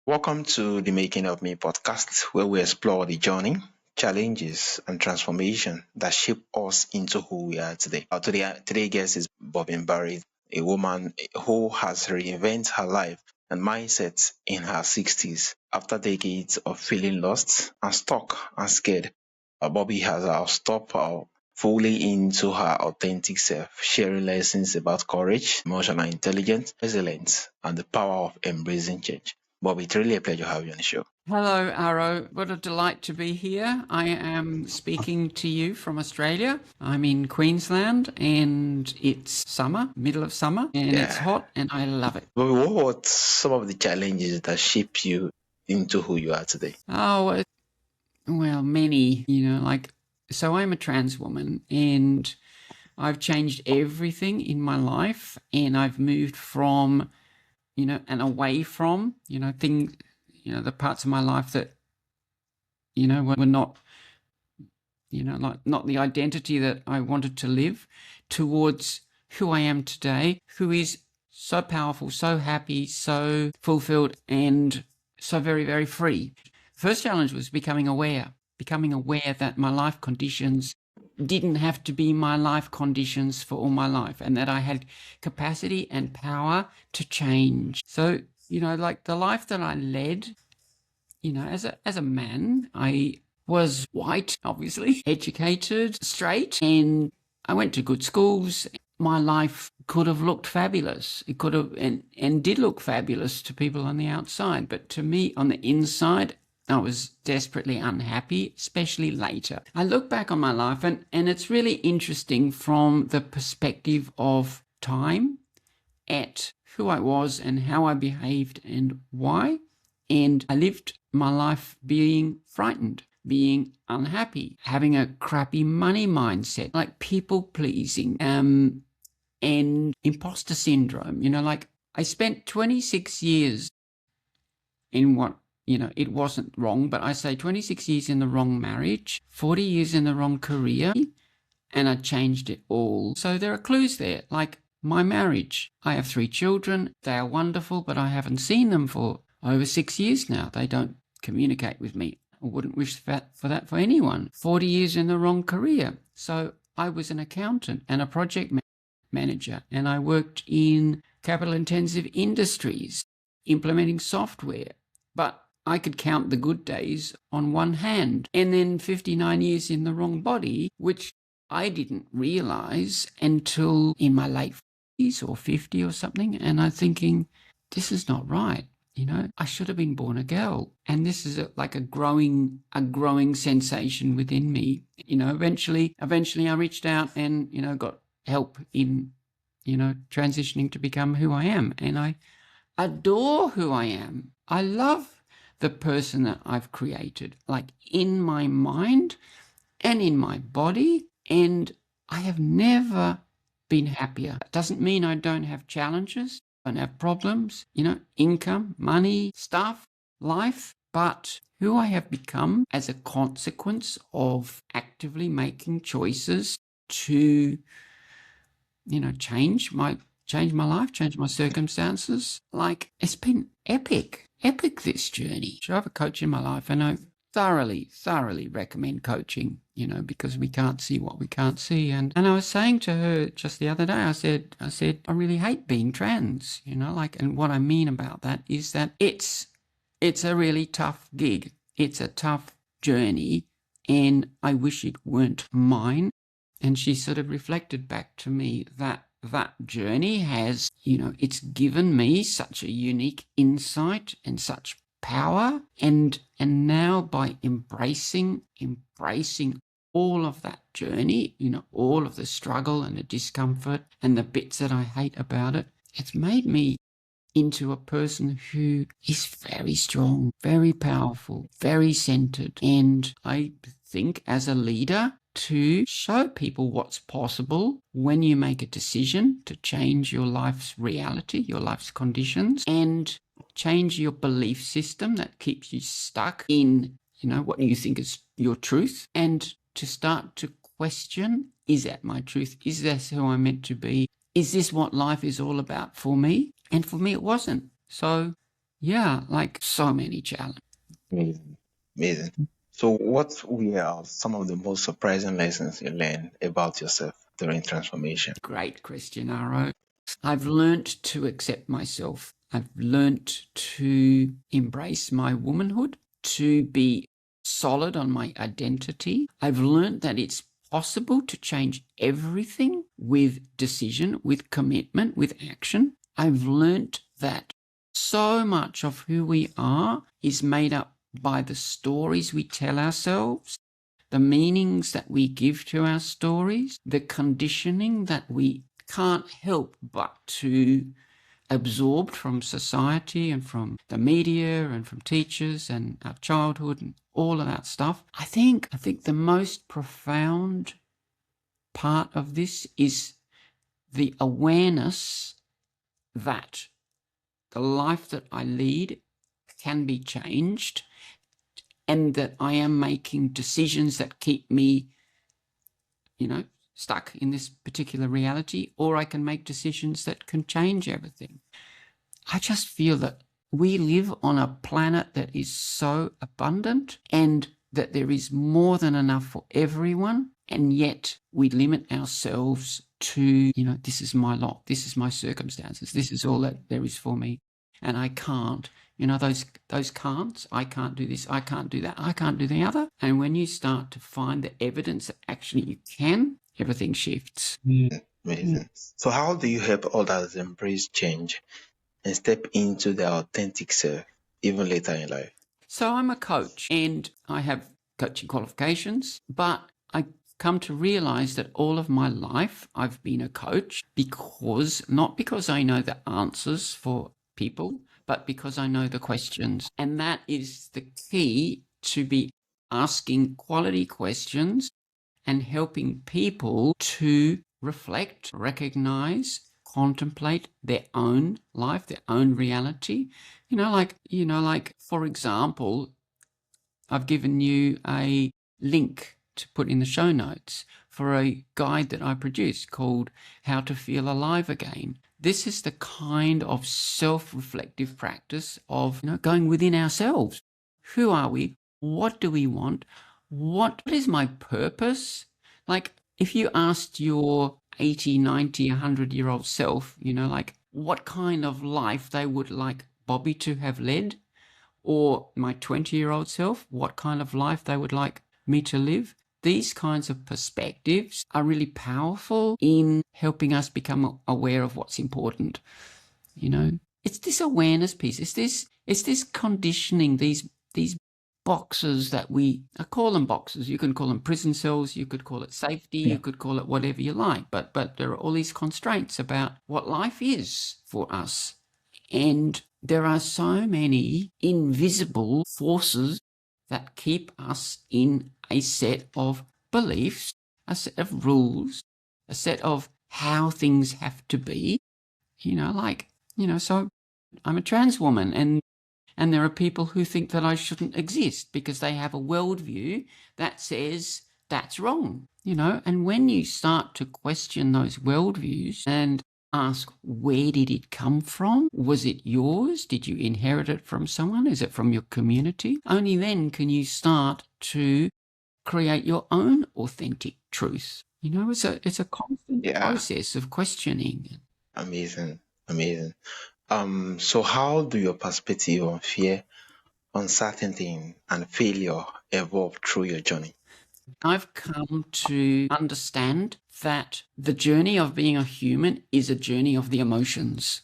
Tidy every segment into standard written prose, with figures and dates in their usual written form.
Welcome to the Making of Me podcast, where we explore the journey, challenges, and transformation that shape us into who we are today. Today guest is Bobbi Barrington, a woman who has reinvented her life and mindset in her 60s after decades of feeling lost and stuck and scared. Bobby has stepped fully into her authentic self, sharing lessons about courage, emotional intelligence, resilience, and the power of embracing change. Bobby, it's really a pleasure having you on the show. Hello, Arrow. What a delight to be here. I am speaking to you from Australia. I'm in Queensland and it's summer, middle of summer, and it's Yeah. hot and I love it. Bobby, what were some of the challenges that shape you into who you are today? Oh, well, many, so I'm a trans woman and I've changed everything in my life and I've moved from, and away from, things, the parts of my life that, were not like not the identity that I wanted to live, towards who I am today, who is so powerful, so happy, so fulfilled, and so very, very free. First challenge was becoming aware that my life conditions didn't have to be my life conditions for all my life, and that I had capacity and power to change. So, like the life that I led, as a man, I was white, obviously, educated, straight, and I went to good schools. My life could have looked fabulous. It could have and did look fabulous to people on the outside. But to me, on the inside, I was desperately unhappy, especially later. I look back on my life and it's really interesting from the perspective of time, at who I was and how I behaved and why. And I lived my life being frightened, being unhappy, having a crappy money mindset, like people pleasing, and imposter syndrome. Like I spent 26 years in what, it wasn't wrong, but I say 26 years in the wrong marriage, 40 years in the wrong career, and I changed it all. So there are clues there, like my marriage. I have 3 children. They are wonderful, but I haven't seen them for over 6 years now. They don't communicate with me. I wouldn't wish that for anyone. 40 years in the wrong career. So I was an accountant and a project manager, and I worked in capital intensive industries, implementing software. But I could count the good days on one hand. And then 59 years in the wrong body, which I didn't realize until in my late 40s or 50 or something. And I'm thinking, this is not right. I should have been born a girl. And this is like a growing sensation within me. Eventually I reached out and, got help in, transitioning to become who I am. And I adore who I am. I love the person that I've created, like in my mind and in my body. And I have never been happier. It doesn't mean I don't have challenges, don't have problems, income, money, stuff, life, but who I have become as a consequence of actively making choices to, change my life, change my circumstances. Like, it's been epic, this journey. I have a coach in my life, and I thoroughly recommend coaching, because we can't see what we can't see. And I was saying to her just the other day, I said, I really hate being trans, and what I mean about that is that it's a really tough gig. It's a tough journey, and I wish it weren't mine. And she sort of reflected back to me that journey has, it's given me such a unique insight and such power, and now by embracing all of that journey, all of the struggle and the discomfort and the bits that I hate about it, it's made me into a person who is very strong, very powerful, very centered. And I think as a leader, to show people what's possible when you make a decision to change your life's reality, your life's conditions, and change your belief system that keeps you stuck in, what you think is your truth, and to start to question, is that my truth? Is this who I'm meant to be? Is this what life is all about for me? And for me, it wasn't. So Yeah, like so many challenges. Amazing. Amazing. So what were some of the most surprising lessons you learned about yourself during transformation? Great question, Aro. I've learnt to accept myself. I've learnt to embrace my womanhood, to be solid on my identity. I've learnt that it's possible to change everything with decision, with commitment, with action. I've learnt that so much of who we are is made up by the stories we tell ourselves, the meanings that we give to our stories, the conditioning that we can't help but to absorb from society and from the media and from teachers and our childhood and all of that stuff. I think the most profound part of this is the awareness that the life that I lead can be changed, and that I am making decisions that keep me, stuck in this particular reality, or I can make decisions that can change everything. I just feel that we live on a planet that is so abundant and that there is more than enough for everyone, and yet we limit ourselves to, this is my lot, this is my circumstances, this is all that there is for me, and I can't. Those can'ts, I can't do this, I can't do that, I can't do the other. And when you start to find the evidence that actually you can, everything shifts. Amazing. So how do you help others embrace change and step into their authentic self even later in life? So I'm a coach and I have coaching qualifications, but I come to realize that all of my life I've been a coach not because I know the answers for people, but because I know the questions. And that is the key, to be asking quality questions and helping people to reflect, recognize, contemplate their own life, their own reality. Like for example, I've given you a link to put in the show notes for a guide that I produced called How to Feel Alive Again. This is the kind of self-reflective practice of going within ourselves. Who are we? What do we want? What is my purpose? Like if you asked your 80, 90, 100-year-old self, like what kind of life they would like Bobbi to have led, or my 20-year-old self, what kind of life they would like me to live. These kinds of perspectives are really powerful in helping us become aware of what's important. It's this awareness piece. It's this conditioning, these boxes that I call them boxes. You can call them prison cells. You could call it safety. You could call it whatever you like. But there are all these constraints about what life is for us. And there are so many invisible forces that keep us in a set of beliefs, a set of rules, a set of how things have to be. So I'm a trans woman, and there are people who think that I shouldn't exist because they have a worldview that says that's wrong, and when you start to question those worldviews and ask, where did it come from? Was it yours? Did you inherit it from someone? Is it from your community? Only then can you start to create your own authentic truth. It's a constant process of questioning. Amazing. So how do your perspective on fear, uncertainty, and failure evolve through your journey? I've come to understand that the journey of being a human is a journey of the emotions.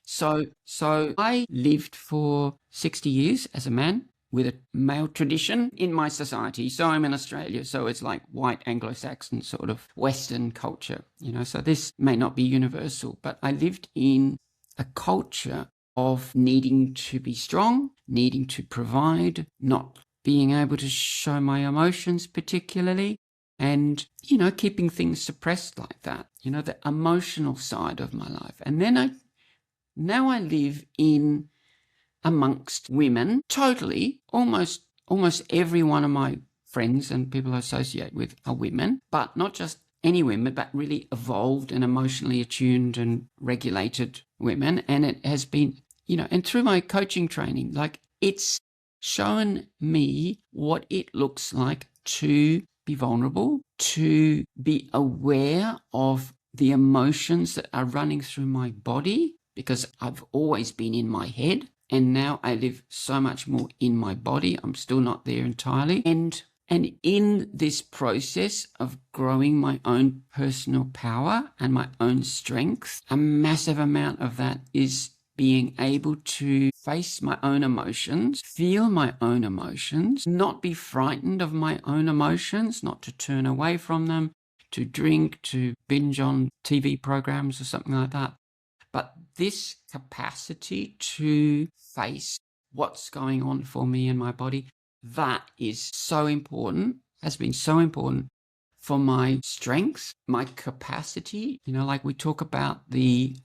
So I lived for 60 years as a man with a male tradition in my society. So I'm in Australia, so it's like white Anglo-Saxon sort of Western culture, so this may not be universal, but I lived in a culture of needing to be strong, needing to provide, not being able to show my emotions particularly, and, keeping things suppressed like that, the emotional side of my life. And then now I live in amongst women, totally, almost every one of my friends and people I associate with are women, but not just any women, but really evolved and emotionally attuned and regulated women. And it has been and through my coaching training, like it's shown me what it looks like to be vulnerable, to be aware of the emotions that are running through my body, because I've always been in my head and now I live so much more in my body. I'm still not there entirely. And in this process of growing my own personal power and my own strength, a massive amount of that is being able to face my own emotions, feel my own emotions, not be frightened of my own emotions, not to turn away from them, to drink, to binge on TV programs or something like that. But this capacity to face what's going on for me in my body, that is so important, has been so important for my strength, my capacity. Like we talk about the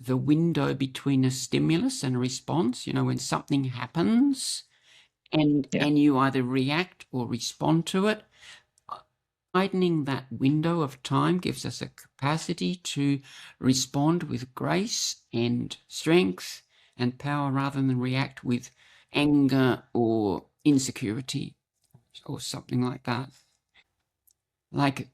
window between a stimulus and a response. When something happens and you either react or respond to it, widening that window of time gives us a capacity to respond with grace and strength and power rather than react with anger or insecurity or something like that. Like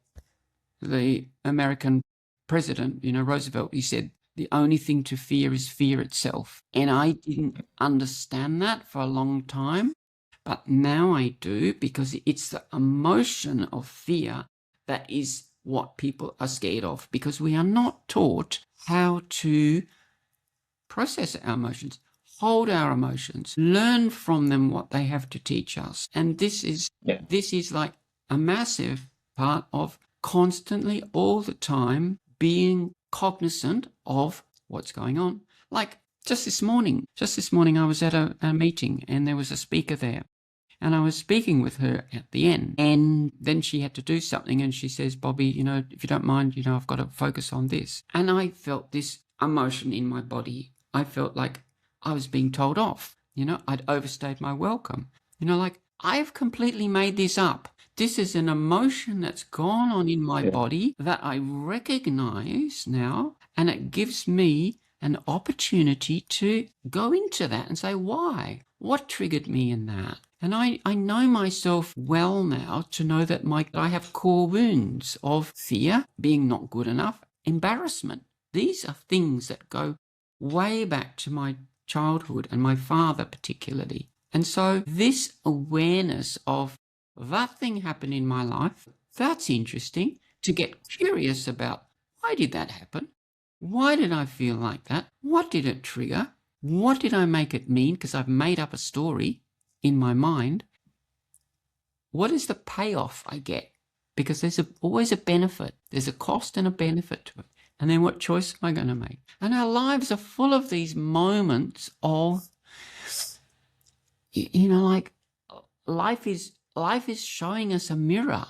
the American president, Roosevelt, he said, the only thing to fear is fear itself. And I didn't understand that for a long time, but now I do, because it's the emotion of fear that is what people are scared of, because we are not taught how to process our emotions, hold our emotions, learn from them what they have to teach us. And this is like a massive part of constantly, all the time, being cognizant of what's going on. Like just this morning I was at a meeting and there was a speaker there. And I was speaking with her at the end, and then she had to do something, and she says, Bobbi, if you don't mind, I've got to focus on this. And I felt this emotion in my body. I felt like I was being told off. I'd overstayed my welcome. Like I've completely made this up. This is an emotion that's gone on in my body that I recognize now, and it gives me an opportunity to go into that and say, why? What triggered me in that? And I know myself well now to know that I have core wounds of fear, being not good enough, embarrassment. These are things that go way back to my childhood and my father particularly. And so this awareness of that thing happened in my life, that's interesting, to get curious about, why did that happen? Why did I feel like that? What did it trigger? What did I make it mean? Because I've made up a story in my mind. What is the payoff I get? Because there's always a benefit. There's a cost and a benefit to it. And then what choice am I going to make? And our lives are full of these moments of, like life is showing us a mirror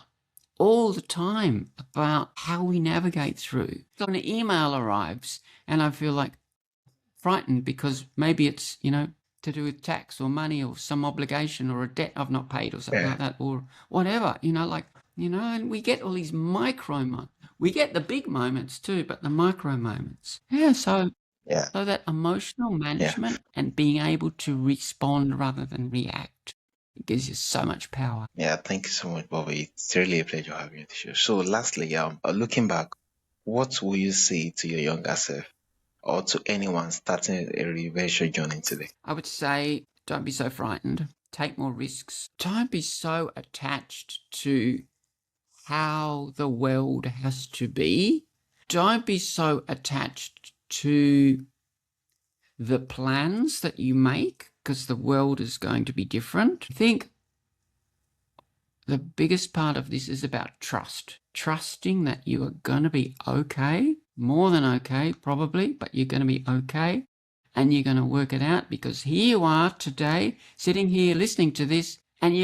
all the time about how we navigate through. So an email arrives and I feel like frightened because maybe it's, to do with tax or money or some obligation or a debt I've not paid or something like that, or whatever, and we get all these micro moments. We get the big moments too, but the micro moments. So that emotional management and being able to respond rather than react, it gives you so much power. Yeah, thank you so much, Bobby. It's really a pleasure having you on the show. So lastly, looking back, what will you say to your younger self or to anyone starting a reinvention journey today? I would say, don't be so frightened. Take more risks. Don't be so attached to how the world has to be. Don't be so attached to the plans that you make, because the world is going to be different. I think the biggest part of this is about trust. Trusting that you are going to be okay, more than okay probably, but you're going to be okay, and you're going to work it out, because here you are today, sitting here listening to this, and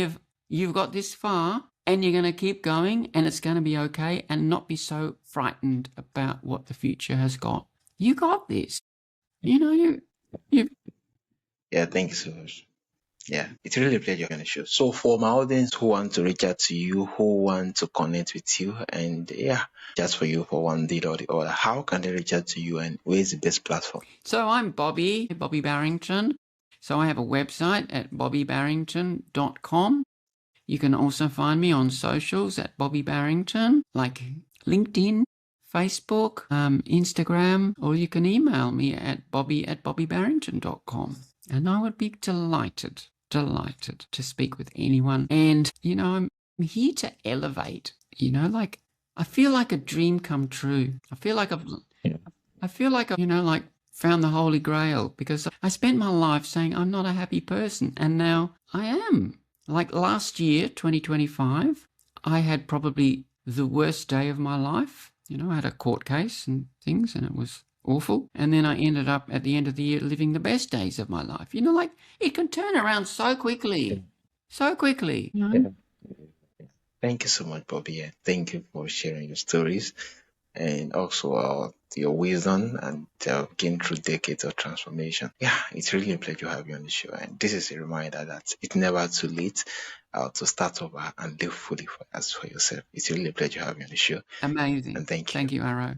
you've got this far, and you're going to keep going, and it's going to be okay, and not be so frightened about what the future has got. You got this. You Yeah, thank you so much. Yeah, it's really a pleasure on the show. So for my audience who want to reach out to you, who want to connect with you, and yeah, just for you for one deal or the other, how can they reach out to you and where is the best platform? So I'm Bobbi Barrington. So I have a website at bobbibarrington.com. You can also find me on socials at Bobbi Barrington, like LinkedIn, Facebook, Instagram, or you can email me at bobbi@bobbibarrington.com. And I would be delighted to speak with anyone. And, I'm here to elevate, like I feel like a dream come true. I feel like I've found the Holy Grail because I spent my life saying I'm not a happy person. And now I am. Like last year, 2025, I had probably the worst day of my life. I had a court case and things, and it was awful. And then I ended up at the end of the year living the best days of my life. Like it can turn around so quickly, so quickly. Yeah. Thank you so much, Bobby. And thank you for sharing your stories and also your wisdom and getting through decades of transformation. Yeah, it's really a pleasure to have you on the show. And this is a reminder that it's never too late to start over and live fully for yourself. It's really a pleasure to have you on the show. Amazing. And thank you. Thank you, Arrow.